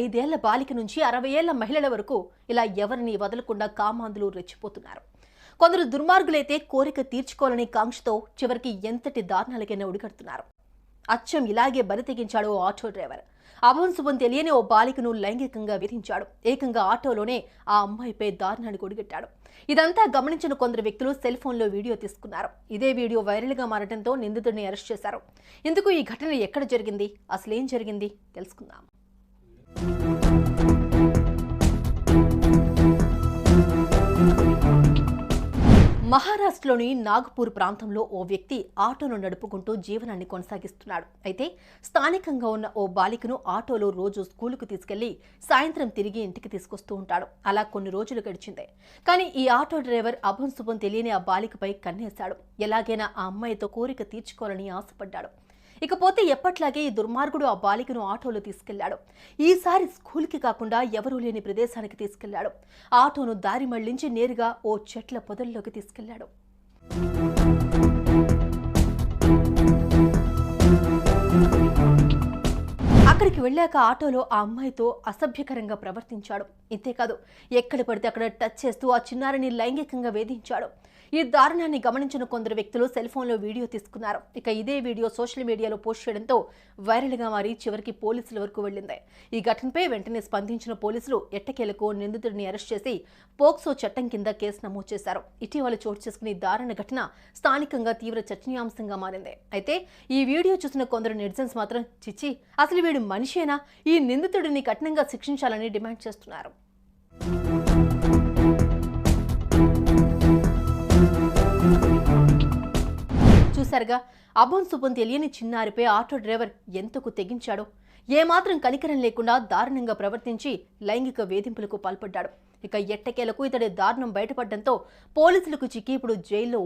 15 ఏళ్ల బాలిక నుంచి 60 ఏళ్ల మహిళల వరకు ఇలా ఎవరిని వదలకుండా కామాంధులు రెచ్చిపోతున్నారు. కొందరు దుర్మార్గులైతే కోరిక తీర్చుకోవాలని కాంక్షతో చివరికి ఎంతటి దారుణాలకైనా ఒడిగడుతున్నారు. అచ్చం ఇలాగే బరి తెగించాడు ఓ ఆటో డ్రైవర్. అభంశుభం తెలియని ఓ బాలికను లైంగికంగా వేధించాడు. ఏకంగా ఆటోలోనే ఆ అమ్మాయిపై దారుణానికి ఒడిగట్టాడు. ఇదంతా గమనించిన కొందరు వ్యక్తులు సెల్ ఫోన్లో వీడియో తీసుకున్నారు. ఇదే వీడియో వైరల్గా మారడంతో నిందితుడిని అరెస్ట్ చేశారు. ఇందుకు ఈ ఘటన ఎక్కడ జరిగింది, అసలేం జరిగింది తెలుసుకుందాం. మహారాష్ట్రలోని నాగపూర్ ప్రాంతంలో ఓ వ్యక్తి ఆటోను నడుపుకుంటూ జీవనాన్ని కొనసాగిస్తున్నాడు. అయితే స్థానికంగా ఉన్న ఓ బాలికను ఆటోలో రోజు స్కూలుకు తీసుకెళ్లి సాయంత్రం తిరిగి ఇంటికి తీసుకొస్తూ ఉంటాడు. అలా కొన్ని రోజులు గడిచింది. కానీ ఈ ఆటో డ్రైవర్ అభంశుభం తెలియని ఆ బాలికపై కన్నేశాడు. ఎలాగైనా ఆ అమ్మాయితో కోరిక తీర్చుకోవాలని ఆశపడ్డాడు. ఇకపోతే ఎప్పట్లాగే ఈ దుర్మార్గుడు ఆ బాలికను ఆటోలో తీసుకెళ్లాడు. ఈసారి స్కూల్కి కాకుండా ఎవరూ లేని ప్రదేశానికి తీసుకెళ్లాడు. ఆటోను దారి మళ్లించి నేరుగా ఓ చెట్ల పొదల్లోకి తీసుకెళ్లాడు. అక్కడికి వెళ్ళాక ఆటోలో ఆ అమ్మాయితో అసభ్యకరంగా ప్రవర్తించాడు. ఇంతేకాదు, ఎక్కడ పడితే అక్కడ టచ్ చేస్తూ ఆ చిన్నారిని లైంగికంగా వేధించాడు. ఈ దారుణాన్ని గమనించిన కొందరు వ్యక్తులు సెల్ ఫోన్లో వీడియో తీసుకున్నారు. ఇక ఇదే వీడియో సోషల్ మీడియాలో పోస్ట్ చేయడంతో వైరల్గా మారి చివరికి పోలీసుల వరకు వెళ్లింది. ఈ ఘటనపై వెంటనే స్పందించిన పోలీసులు ఎట్టకేలకు నిందితుడిని అరెస్ట్ చేసి పోక్సో చట్టం కింద కేసు నమోదు చేశారు. ఇటీవల చోటు చేసుకున్న దారుణ ఘటన స్థానికంగా తీవ్ర చర్చనీయాంశంగా మారింది. అయితే ఈ వీడియో చూసిన కొందరు నెటిజన్స్ మాత్రం చిచ్చి, అసలు వీడు మనిషేనా, ఈ నిందితుడిని కఠినంగా శిక్షించాలని డిమాండ్ చేస్తున్నారు. చూశారుగా, అభంశుభం తెలియని చిన్నారిపై ఆటో డ్రైవర్ ఎంతకు తెగించాడో. ఏమాత్రం కనికరం లేకుండా దారుణంగా ప్రవర్తించి లైంగిక వేధింపులకు పాల్పడ్డాడు. ఇక ఎట్టకేలకు ఇతడి దారుణం బయటపడడంతో పోలీసులకు చిక్కి ఇప్పుడు జైల్లో